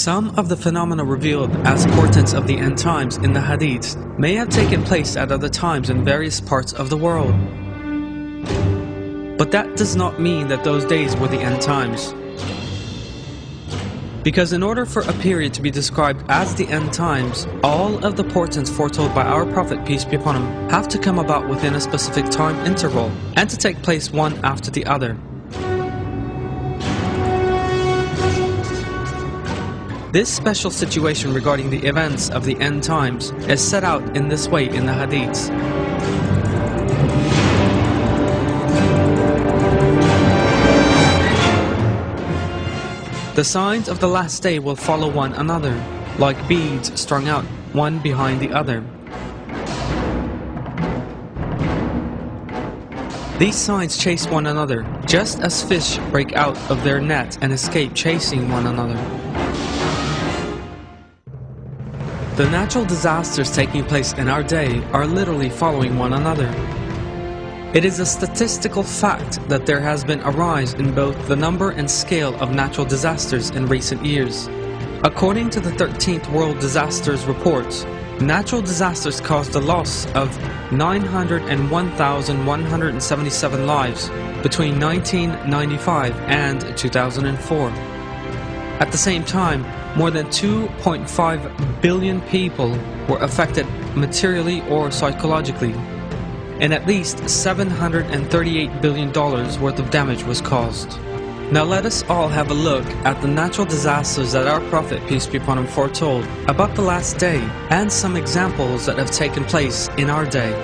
Some of the phenomena revealed as portents of the end times in the Hadiths may have taken place at other times in various parts of the world. But that does not mean that those days were the end times. Because in order for a period to be described as the end times, all of the portents foretold by our Prophet, peace be upon him, have to come about within a specific time interval and to take place one after the other. This special situation regarding the events of the end times is set out in this way in the Hadiths. The signs of the last day will follow one another, like beads strung out one behind the other. These signs chase one another, just as fish break out of their net and escape chasing one another. The natural disasters taking place in our day are literally following one another. It is a statistical fact that there has been a rise in both the number and scale of natural disasters in recent years. According to the 13th World Disasters Report, natural disasters caused the loss of 901,177 lives between 1995 and 2004. At the same time, more than 2.5 billion people were affected materially or psychologically, and at least $738 billion worth of damage was caused. Now let us all have a look at the natural disasters that our Prophet, peace be upon him, foretold about the last day, and some examples that have taken place in our day.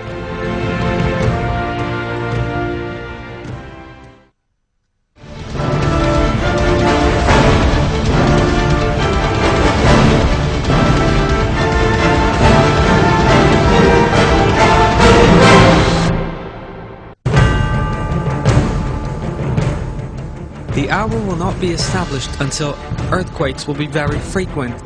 The hour will not be established until earthquakes will be very frequent.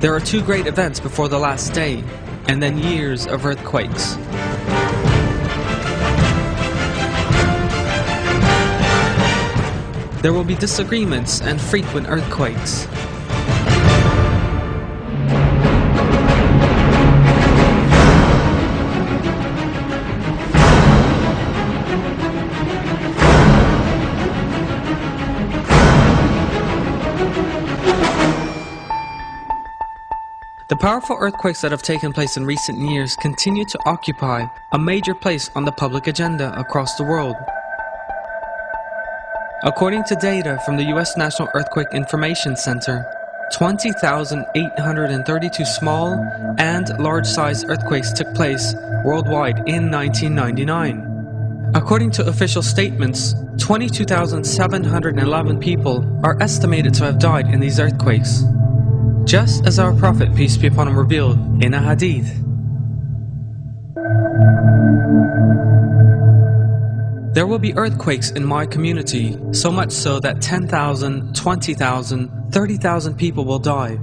There are two great events before the last day, and then years of earthquakes. There will be disagreements and frequent earthquakes. The powerful earthquakes that have taken place in recent years continue to occupy a major place on the public agenda across the world. According to data from the U.S. National Earthquake Information Center, 20,832 small and large-sized earthquakes took place worldwide in 1999. According to official statements, 22,711 people are estimated to have died in these earthquakes, just as our Prophet, peace be upon him, revealed in a hadith. There will be earthquakes in my community, so much so that 10,000, 20,000, 30,000 people will die.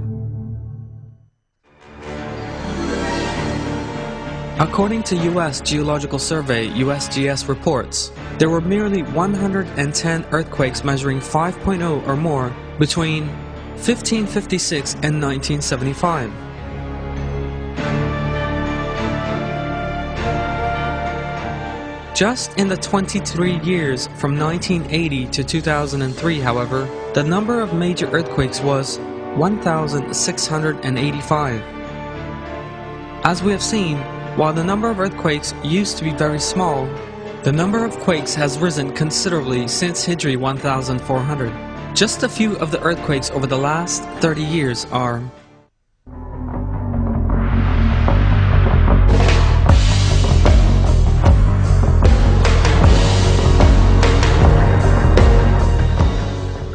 According to U.S. Geological Survey (USGS) reports, there were merely 110 earthquakes measuring 5.0 or more between 1556 and 1975. Just in the 23 years from 1980 to 2003, however, the number of major earthquakes was 1,685. As we have seen, while the number of earthquakes used to be very small, the number of quakes has risen considerably since Hijri 1400. Just a few of the earthquakes over the last 30 years are: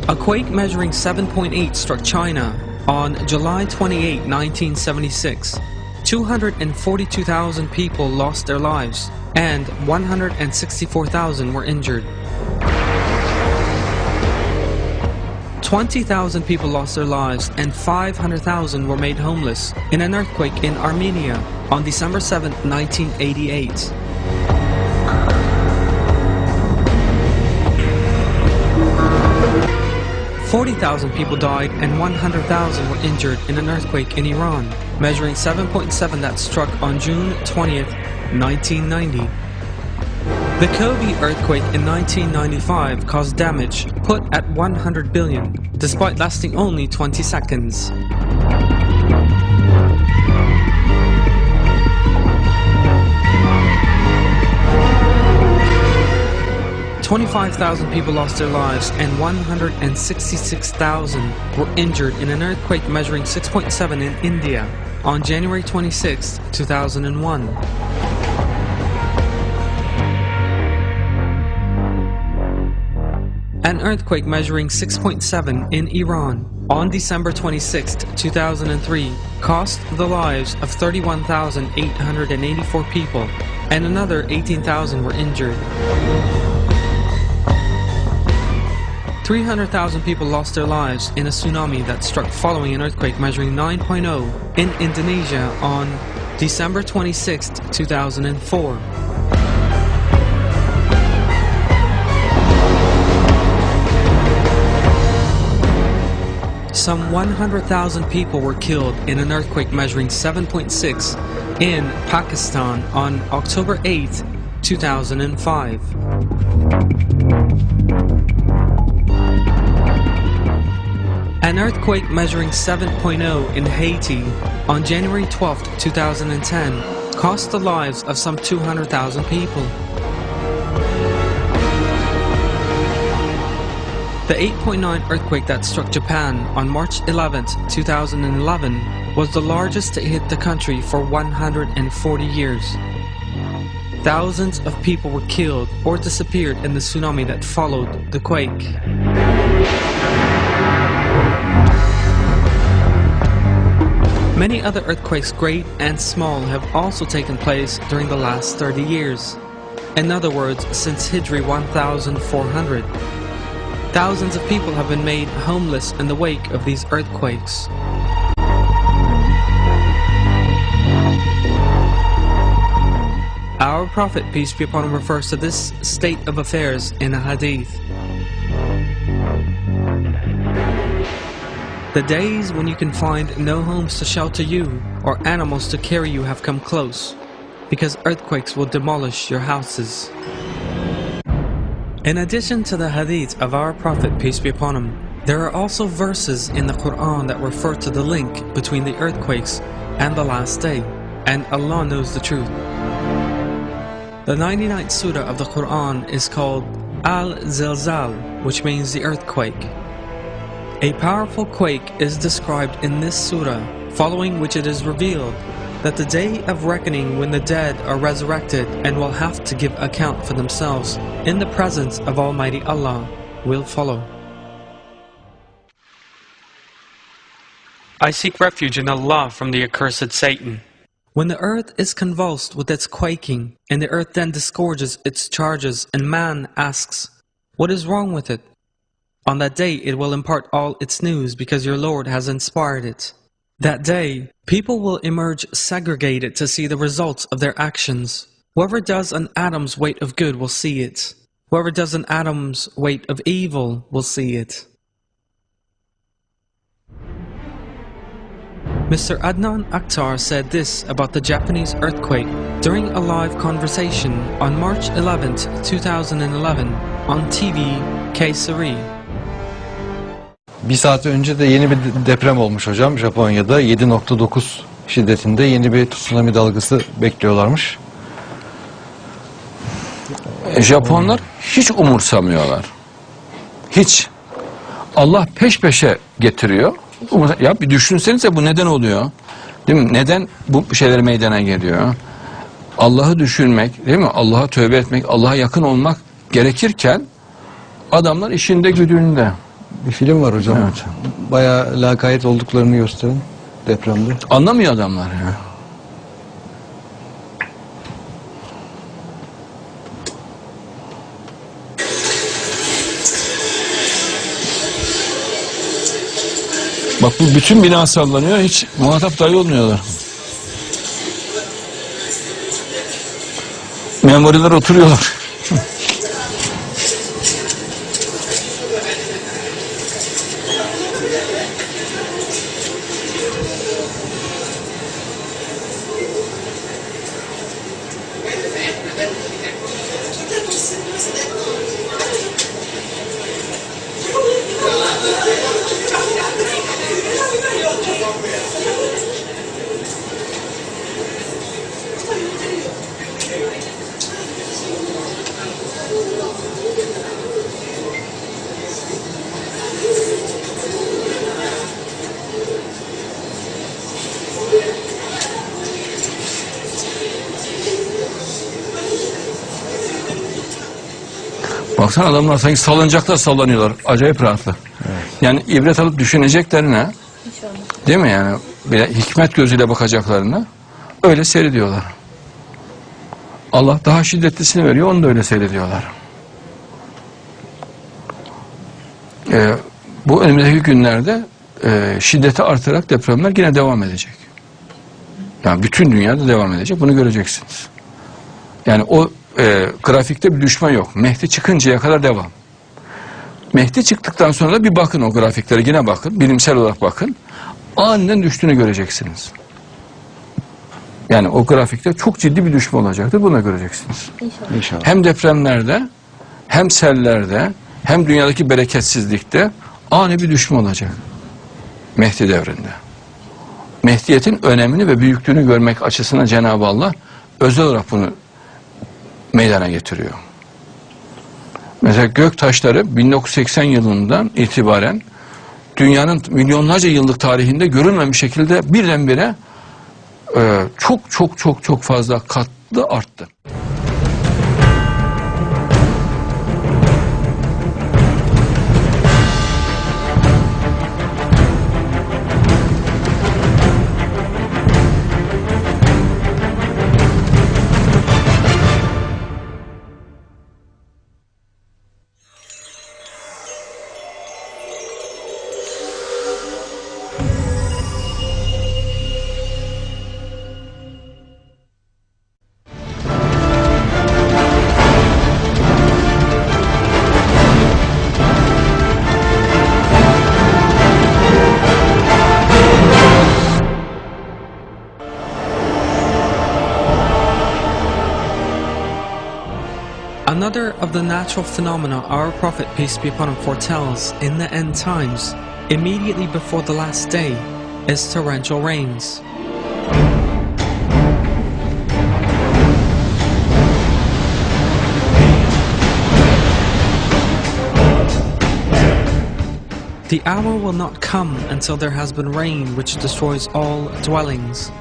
a quake measuring 7.8 struck China on July 28, 1976. 242,000 people lost their lives and 164,000 were injured. 20,000 people lost their lives and 500,000 were made homeless in an earthquake in Armenia on December 7, 1988. 40,000 people died and 100,000 were injured in an earthquake in Iran, measuring 7.7 that struck on June 20th, 1990. The Kobe earthquake in 1995 caused damage put at 100 billion, despite lasting only 20 seconds. $25,000 people lost their lives and 166,000 were injured in an earthquake measuring 6.7 in India on January 26, 2001. An earthquake measuring 6.7 in Iran on December 26, 2003 cost the lives of 31,884 people and another 18,000 were injured. 300,000 people lost their lives in a tsunami that struck following an earthquake measuring 9.0 in Indonesia on December 26, 2004. Some 100,000 people were killed in an earthquake measuring 7.6 in Pakistan on October 8, 2005. An earthquake measuring 7.0 in Haiti on January 12, 2010 cost the lives of some 200,000 people. The 8.9 earthquake that struck Japan on March 11, 2011 was the largest to hit the country for 140 years. Thousands of people were killed or disappeared in the tsunami that followed the quake. Many other earthquakes, great and small, have also taken place during the last 30 years. In other words, since Hijri 1400. Thousands of people have been made homeless in the wake of these earthquakes. Our Prophet, peace be upon him, refers to this state of affairs in a hadith. The days when you can find no homes to shelter you or animals to carry you have come close, because earthquakes will demolish your houses. In addition to the hadith of our Prophet, peace be upon him, there are also verses in the Quran that refer to the link between the earthquakes and the last day, and Allah knows the truth. The 99th surah of the Quran is called Al-Zilzal, which means the earthquake. A powerful quake is described in this surah, following which it is revealed that the day of reckoning when the dead are resurrected and will have to give account for themselves in the presence of Almighty Allah will follow. I seek refuge in Allah from the accursed Satan. When the earth is convulsed with its quaking, and the earth then disgorges its charges, and man asks, "What is wrong with it?" On that day it will impart all its news because your Lord has inspired it. That day, people will emerge segregated to see the results of their actions. Whoever does an atom's weight of good will see it. Whoever does an atom's weight of evil will see it. Mr. Adnan Akhtar said this about the Japanese earthquake during a live conversation on March 11, 2011 on TV Kayseri. Bir saat önce de yeni bir deprem olmuş hocam. Japonya'da 7.9 şiddetinde yeni bir tsunami dalgası bekliyorlarmış. Japonlar hiç umursamıyorlar. Hiç. Allah peş peşe getiriyor. Ya bir düşünsenize bu neden oluyor? Değil mi? Neden bu şeyler meydana geliyor? Allah'ı düşünmek, değil mi? Allah'a tövbe etmek, Allah'a yakın olmak gerekirken adamlar işinde güdüğünde. Bir film var hocam. Evet. Bayağı lakayt olduklarını gösteren depremde. Anlamıyor adamlar ya. Bak bu bütün bina sallanıyor, hiç muhatap dahi olmuyorlar. Memuriler oturuyorlar. Baksana adamlar sanki salıncakta sallanıyorlar. Acayip rahatlar. Yani ibret alıp düşüneceklerine, değil mi yani? Bir hikmet gözüyle bakacaklarına öyle seyrediyorlar. Allah daha şiddetlisini veriyor, onu da öyle seyrediyorlar. Bu önümüzdeki günlerde şiddeti artarak depremler yine devam edecek. Yani bütün dünyada devam edecek. Bunu göreceksiniz. Yani o grafikte bir düşme yok. Mehdi çıkıncaya kadar devam. Mehdi çıktıktan sonra da bir bakın o grafiklere, yine bakın. Bilimsel olarak bakın. Aniden düştüğünü göreceksiniz. Yani o grafikte çok ciddi bir düşme olacaktır. Bunu göreceksiniz. İnşallah. Hem depremlerde, hem sellerde, hem dünyadaki bereketsizlikte ani bir düşme olacak. Mehdi devrinde. Mehdiyetin önemini ve büyüklüğünü görmek açısından Cenab-ı Allah özel olarak bunu meydana getiriyor. Mesela gök taşları 1980 yılından itibaren dünyanın milyonlarca yıllık tarihinde görülmemiş şekilde birdenbire çok fazla katlı arttı. Another of the natural phenomena our Prophet, peace be upon him, foretells in the end times, immediately before the last day, is torrential rains. The hour will not come until there has been rain which destroys all dwellings.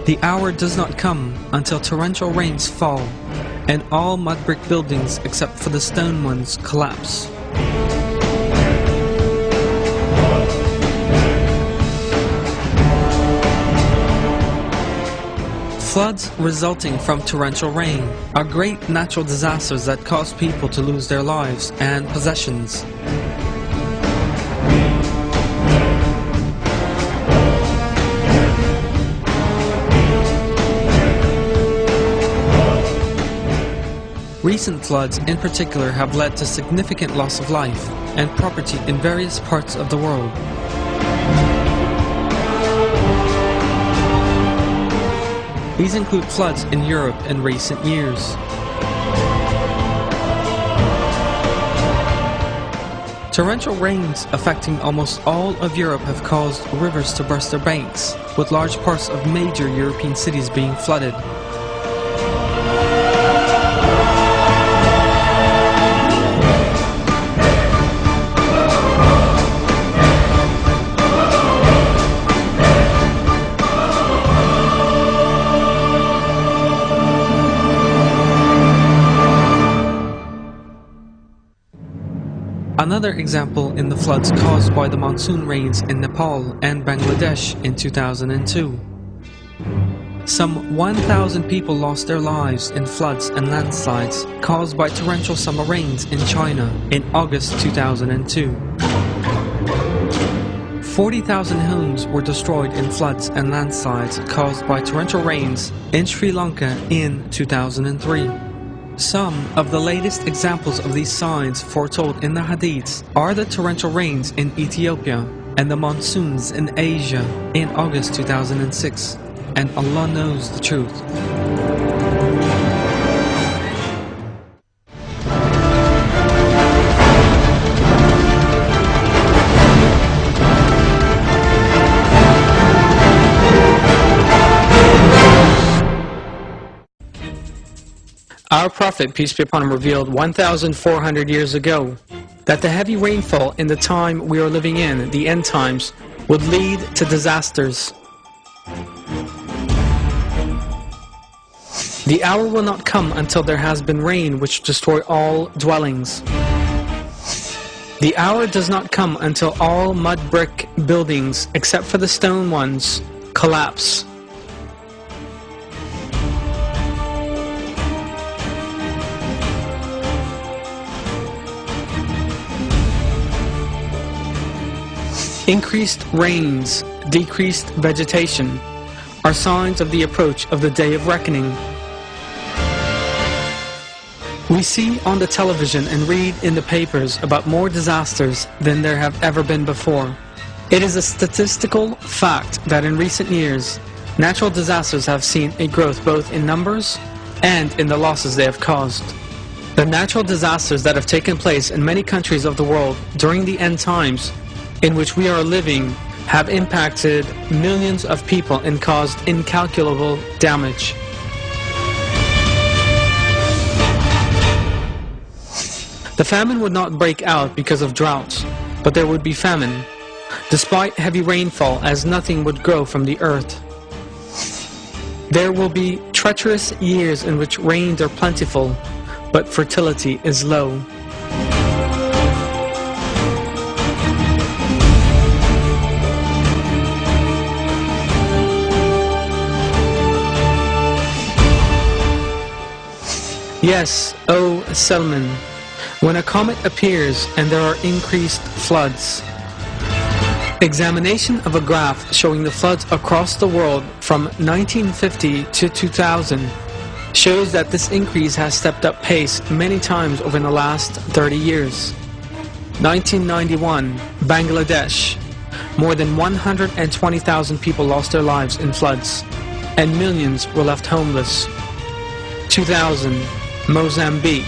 The hour does not come until torrential rains fall, and all mud brick buildings except for the stone ones collapse. Floods resulting from torrential rain are great natural disasters that cause people to lose their lives and possessions. Recent floods in particular have led to significant loss of life and property in various parts of the world. These include floods in Europe in recent years. Torrential rains affecting almost all of Europe have caused rivers to burst their banks, with large parts of major European cities being flooded. Another example in the floods caused by the monsoon rains in Nepal and Bangladesh in 2002. Some 1,000 people lost their lives in floods and landslides caused by torrential summer rains in China in August 2002. 40,000 homes were destroyed in floods and landslides caused by torrential rains in Sri Lanka in 2003. Some of the latest examples of these signs foretold in the Hadiths are the torrential rains in Ethiopia and the monsoons in Asia in August 2006, and Allah knows the truth. Our Prophet, peace be upon him, revealed 1,400 years ago that the heavy rainfall in the time we are living in, the end times, would lead to disasters. The hour will not come until there has been rain which destroy all dwellings. The hour does not come until all mud brick buildings, except for the stone ones, collapse. Increased rains, decreased vegetation are signs of the approach of the day of reckoning. We see on the television and read in the papers about more disasters than there have ever been before. It is a statistical fact that in recent years, natural disasters have seen a growth both in numbers and in the losses they have caused. The natural disasters that have taken place in many countries of the world during the end times in which we are living have impacted millions of people and caused incalculable damage. The famine would not break out because of droughts, but there would be famine, despite heavy rainfall, as nothing would grow from the earth. There will be treacherous years in which rains are plentiful, but fertility is low. Yes, O Selman, when a comet appears and there are increased floods. Examination of a graph showing the floods across the world from 1950 to 2000 shows that this increase has stepped up pace many times over the last 30 years. 1991, Bangladesh. More than 120,000 people lost their lives in floods, and millions were left homeless. 2000, Mozambique.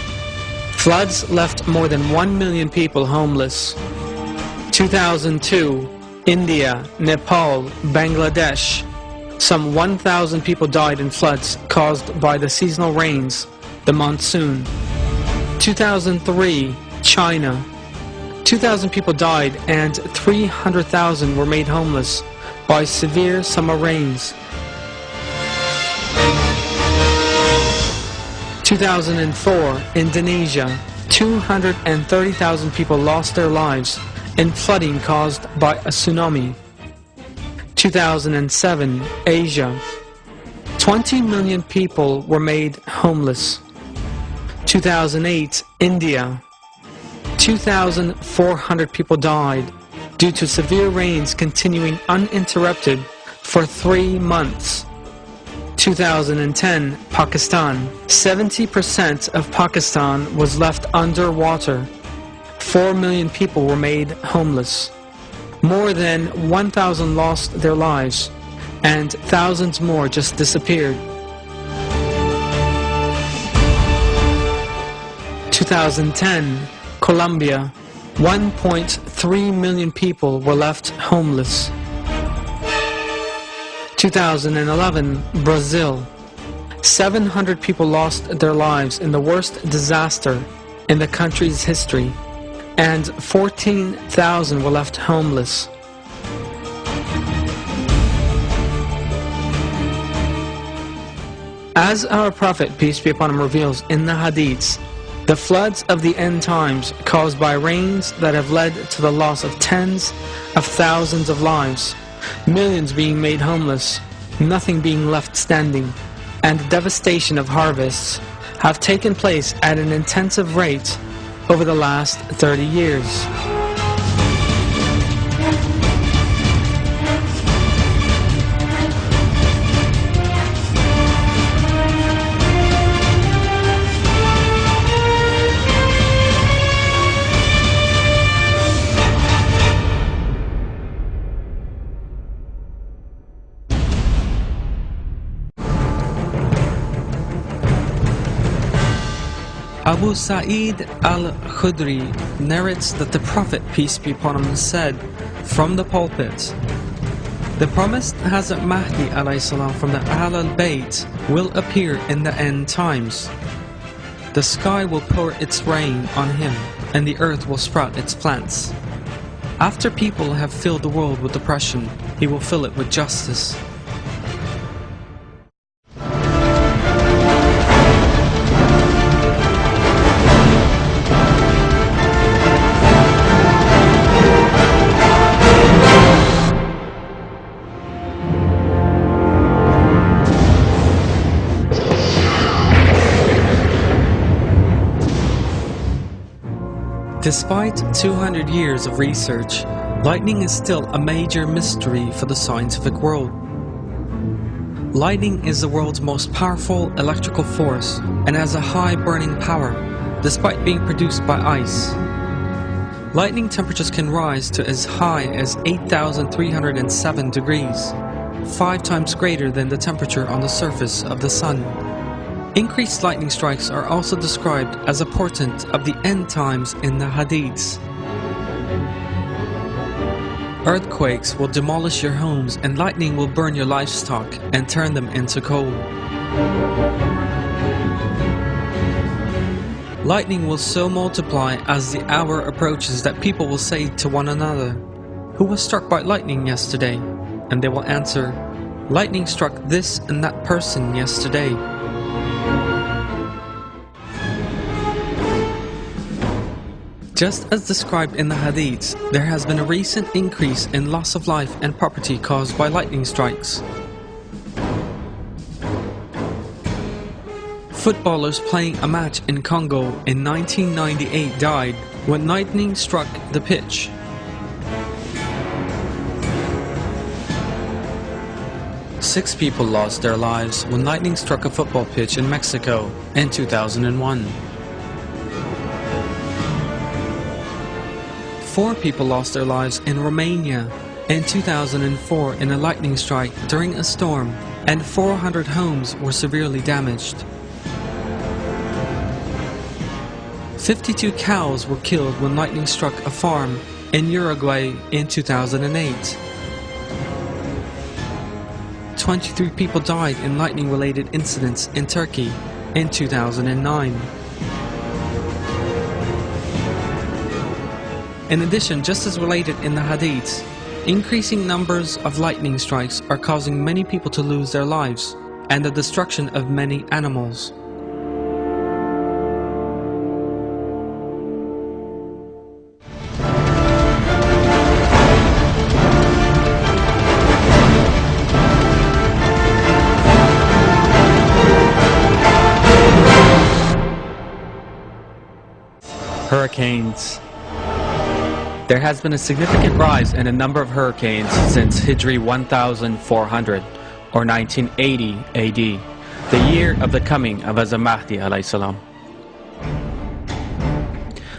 Floods left more than 1 million people homeless. 2002, India, Nepal, Bangladesh. Some 1,000 people died in floods caused by the seasonal rains, the monsoon. 2003, China. 2,000 people died and 300,000 were made homeless by severe summer rains. 2004, Indonesia. 230,000 people lost their lives in flooding caused by a tsunami. 2007, Asia. 20 million people were made homeless. 2008, India. 2,400 people died due to severe rains continuing uninterrupted for 3 months. 2010, Pakistan. 70% of Pakistan was left underwater. 4 million people were made homeless. More than 1,000 lost their lives, and thousands more just disappeared. 2010, Colombia. 1.3 million people were left homeless. 2011, Brazil. 700 people lost their lives in the worst disaster in the country's history, and 14,000 were left homeless. As our Prophet, peace be upon him, reveals in the Hadiths, the floods of the end times caused by rains that have led to the loss of tens of thousands of lives, millions being made homeless, nothing being left standing, and devastation of harvests have taken place at an intensive rate over the last 30 years. Abu Sa'id al-Khudri narrates that the Prophet, peace be upon him, said from the pulpit, "The promised Hazrat Mahdi alayhi salam from the Ahl al-Bayt will appear in the end times. The sky will pour its rain on him, and the earth will sprout its plants. After people have filled the world with oppression, he will fill it with justice." Despite 200 years of research, lightning is still a major mystery for the scientific world. Lightning is the world's most powerful electrical force and has a high burning power, despite being produced by ice. Lightning temperatures can rise to as high as 8,307 degrees, 5 times greater than the temperature on the surface of the sun. Increased lightning strikes are also described as a portent of the end times in the Hadiths. Earthquakes will demolish your homes, and lightning will burn your livestock and turn them into coal. Lightning will so multiply as the hour approaches that people will say to one another, "Who was struck by lightning yesterday?" And they will answer, "Lightning struck this and that person yesterday." Just as described in the Hadiths, there has been a recent increase in loss of life and property caused by lightning strikes. Footballers playing a match in Congo in 1998 died when lightning struck the pitch. Six people lost their lives when lightning struck a football pitch in Mexico in 2001. 4 people lost their lives in Romania in 2004 in a lightning strike during a storm, and 400 homes were severely damaged. 52 cows were killed when lightning struck a farm in Uruguay in 2008. 23 people died in lightning-related incidents in Turkey in 2009. In addition, just as related in the Hadiths, increasing numbers of lightning strikes are causing many people to lose their lives and the destruction of many animals. Hurricanes. There has been a significant rise in a number of hurricanes since Hijri 1400, or 1980 AD, the year of the coming of Az-Mahdi alayhi salam.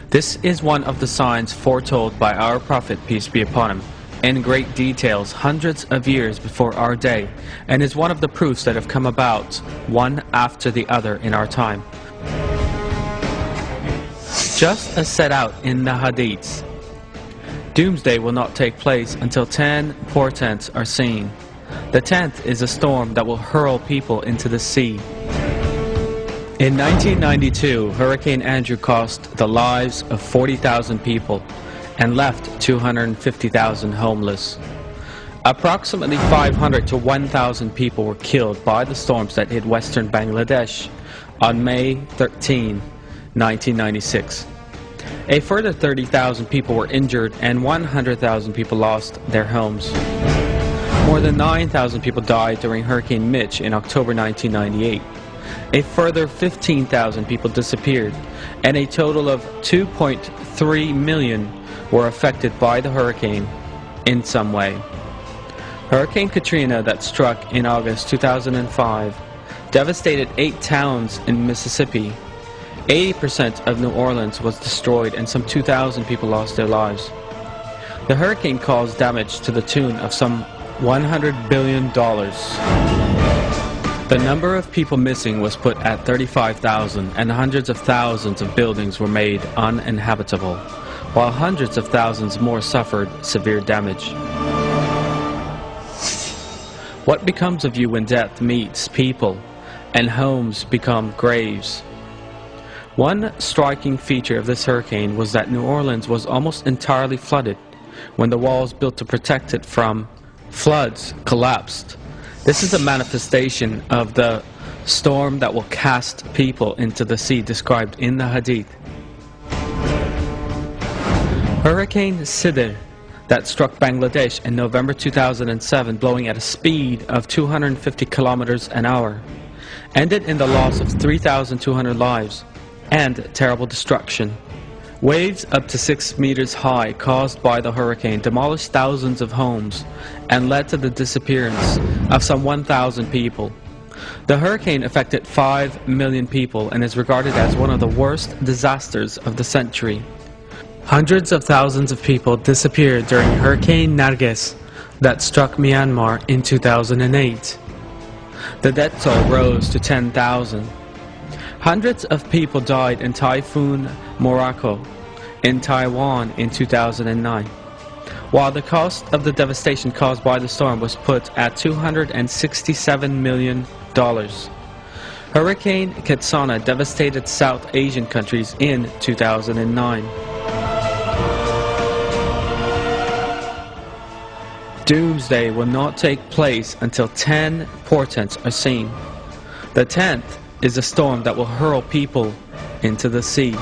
This is one of the signs foretold by our Prophet, peace be upon him, in great details hundreds of years before our day, and is one of the proofs that have come about one after the other in our time. Just as set out in the Hadiths, Doomsday will not take place until 10 portents are seen. The 10th is a storm that will hurl people into the sea. In 1992, Hurricane Andrew cost the lives of 40,000 people and left 250,000 homeless. Approximately 500 to 1,000 people were killed by the storms that hit western Bangladesh on May 13, 1996. A further 30,000 people were injured and 100,000 people lost their homes. More than 9,000 people died during Hurricane Mitch in October 1998. A further 15,000 people disappeared, and a total of 2.3 million were affected by the hurricane in some way. Hurricane Katrina that struck in August 2005 devastated 8 towns in Mississippi. 80% of New Orleans was destroyed and some 2,000 people lost their lives. The hurricane caused damage to the tune of some $100 billion. The number of people missing was put at 35,000, and hundreds of thousands of buildings were made uninhabitable, while hundreds of thousands more suffered severe damage. What becomes of you when death meets people and homes become graves? One striking feature of this hurricane was that New Orleans was almost entirely flooded when the walls built to protect it from floods collapsed. This is a manifestation of the storm that will cast people into the sea described in the Hadith. Hurricane Sidr that struck Bangladesh in November 2007, blowing at a speed of 250 kilometers an hour, ended in the loss of 3,200 lives and terrible destruction. Waves up to 6 meters high caused by the hurricane demolished thousands of homes and led to the disappearance of some 1,000 people. The hurricane affected 5 million people and is regarded as one of the worst disasters of the century. Hundreds of thousands of people disappeared during Hurricane Nargis that struck Myanmar in 2008. The death toll rose to 10,000. Hundreds of people died in Typhoon Morakot in Taiwan in 2009, while the cost of the devastation caused by the storm was put at $267 million. Hurricane Ketsana devastated South Asian countries in 2009. Doomsday will not take place until 10 portents are seen. The 10th is a storm that will hurl people into the sea.